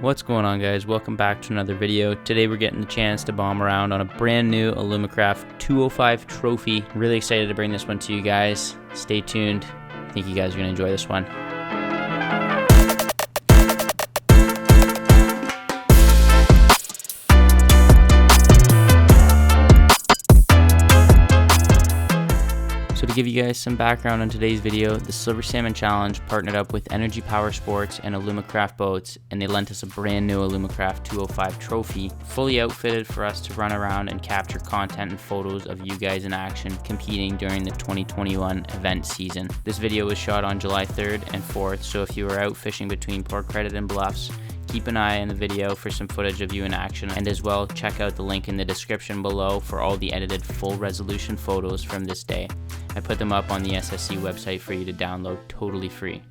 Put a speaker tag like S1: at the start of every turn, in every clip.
S1: What's going on, guys? Welcome back to another video. Today we're getting the chance to bomb around on a brand new Alumacraft 205 trophy. Really excited to bring this one to you guys. Stay tuned. I think you guys are going to enjoy this one. So to give you guys some background on today's video, the Silver Salmon Challenge partnered up with Energy Power Sports and Alumacraft Boats, and they lent us a brand new Alumacraft 205 trophy, fully outfitted for us to run around and capture content and photos of you guys in action competing during the 2021 event season. This video was shot on July 3rd and 4th, so if you were out fishing between Port Credit and Bluffs, keep an eye on the video for some footage of you in action, and as well check out the link in the description below for all the edited full resolution photos from this day. I put them up on the SSC website for you to download totally free.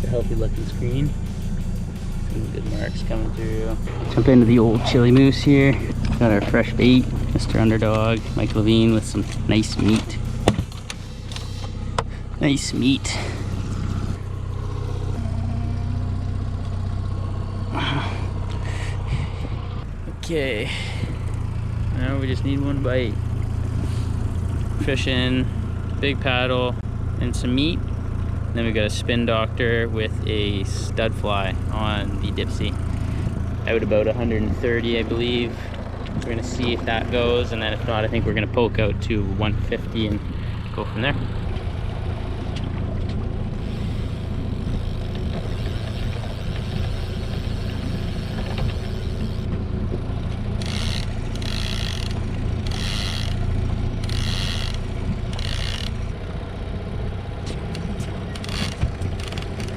S1: Healthy looking screen. Some good marks coming through. Jump into the old chili moose here. Got our fresh bait, Mr. Underdog, Mike Levine with some nice meat. Nice meat. Okay. Now we just need one bite. Fishing, big paddle, and some meat. Then we got a spin doctor with a stud fly on the Dipsy. Out about 130, I believe. We're gonna see if that goes, and then if not, I think we're gonna poke out to 150 and go from there.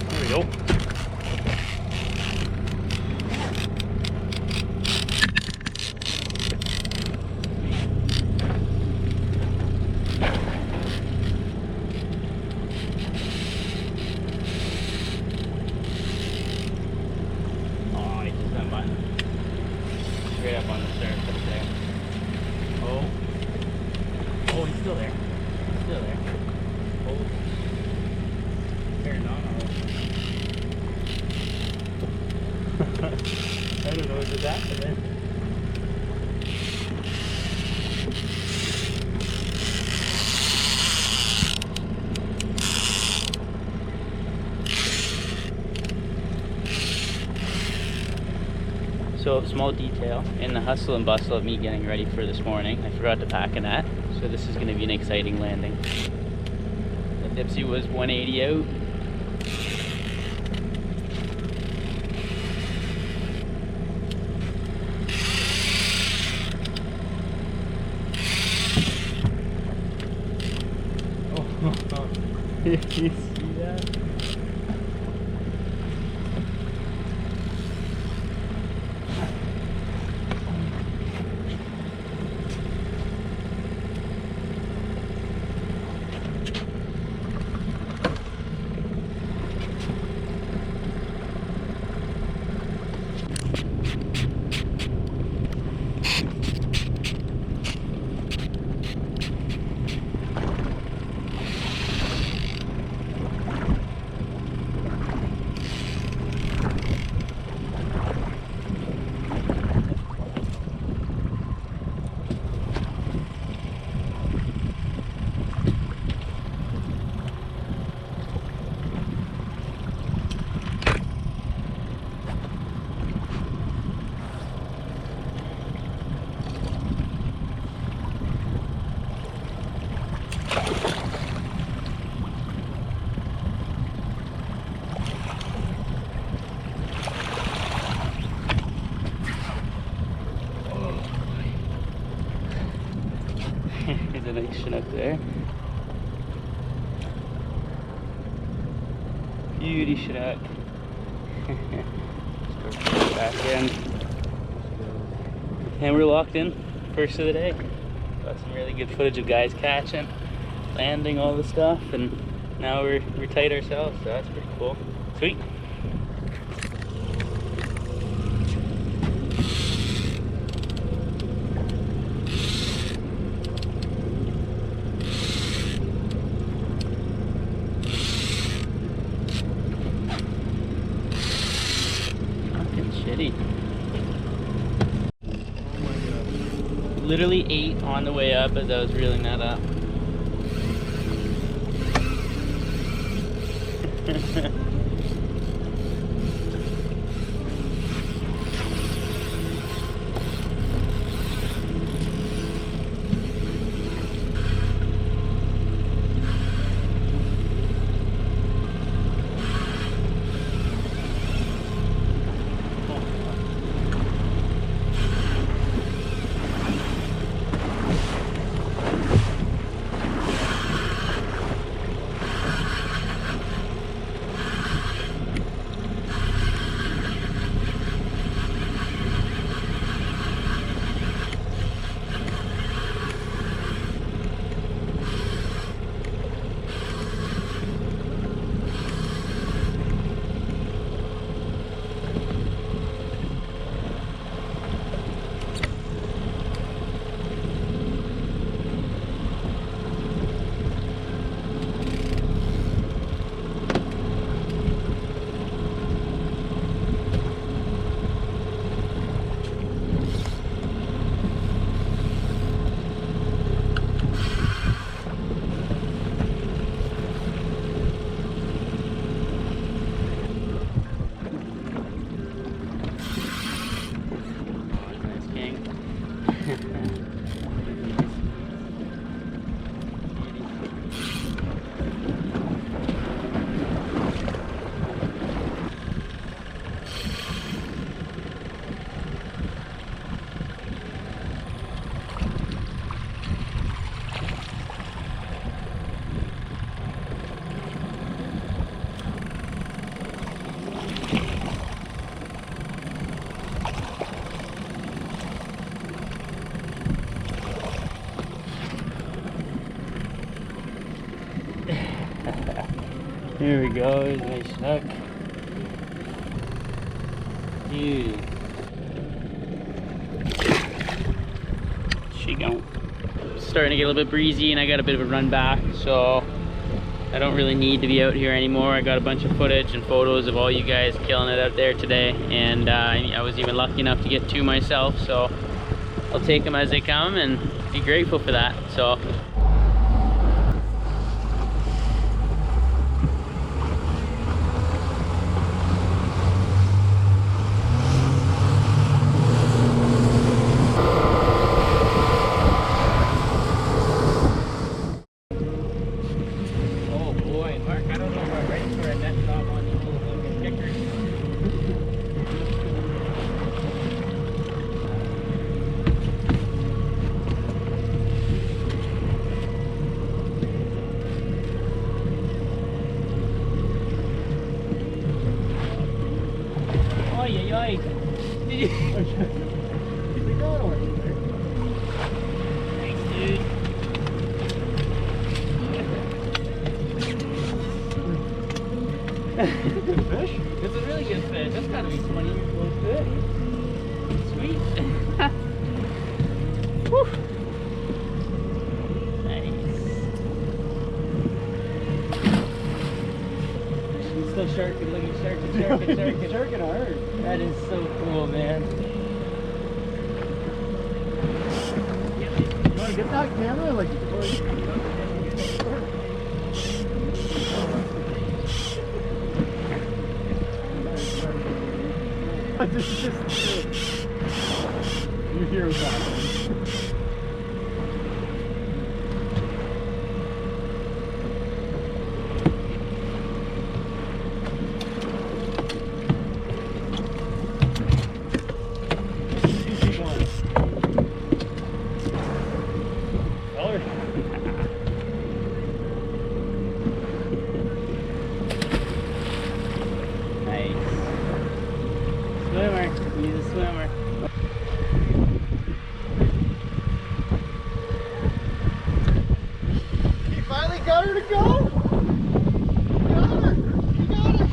S1: There we go. Oh, he just went by. Straight up on the surface there. Oh. Oh, he's still there. He's still there. Oh. Turned on already. I don't know what just happened there. So, small detail, in the hustle and bustle of me getting ready for this morning, I forgot to pack a net, so this is going to be an exciting landing. The Dipsy was 180 out. Did you see that? nice Chinook there. Beauty Chinook. Let's go back in. And we're locked in, first of the day. Got some really good footage of guys catching, landing, all the stuff, and now we're tight ourselves, so that's pretty cool. Sweet. Shitty. Oh my god. Literally 8 on the way up as I was reeling that up. Here we go, there's a nice Chinook. Dude. She going. Starting to get a little bit breezy and I got a bit of a run back, so I don't really need to be out here anymore. I got a bunch of footage and photos of all you guys killing it out there today, and I was even lucky enough to get 2 myself, so I'll take them as they come and be grateful for that. So Thanks, dude.
S2: Good fish?
S1: It's a really good fish. That's gotta be 20 years old fish. Sweet. Whew. Nice. He's still sharking. Look, he's sharking.
S2: Sharking hard.
S1: That is so cool, man.
S2: You want to get that camera? Like, you're here with that.
S1: swimmer. He's a swimmer.
S2: He finally got her to go. He got her. He got her.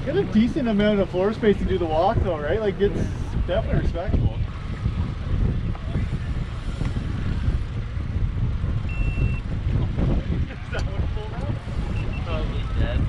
S2: Got a decent amount of floor space to do the walk though, right? Like it's definitely respectable. Is that one full now?
S1: Probably dead.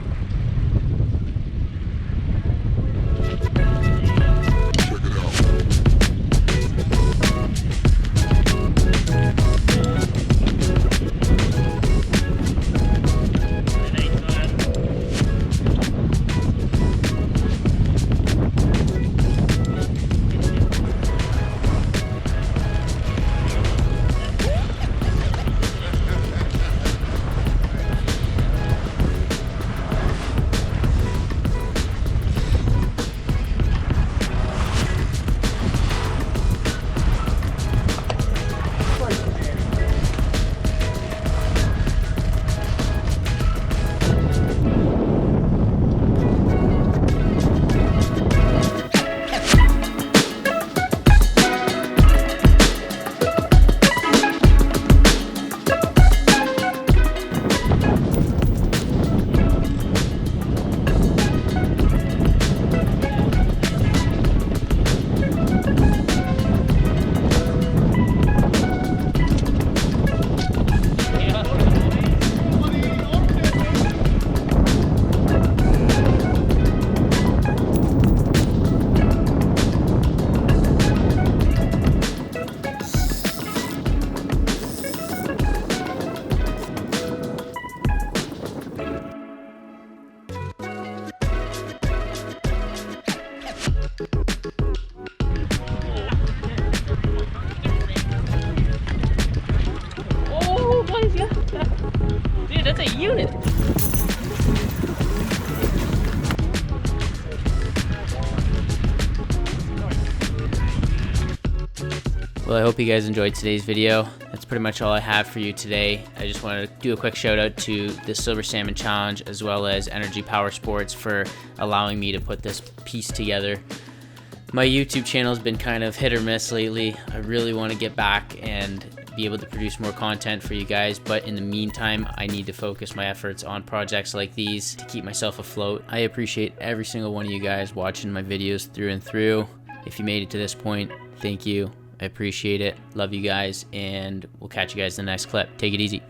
S1: Dude, that's a unit. Well, I hope you guys enjoyed today's video. That's pretty much all I have for you today. I just wanted to do a quick shout out to the Silver Salmon Challenge as well as Energy Power Sports for allowing me to put this piece together. My YouTube channel has been kind of hit or miss lately. I really want to get back and be able to produce more content for you guys, but in the meantime, I need to focus my efforts on projects like these to keep myself afloat. I appreciate every single one of you guys watching my videos through and through. If you made it to this point, thank you. I appreciate it. Love you guys, and we'll catch you guys in the next clip. Take it easy.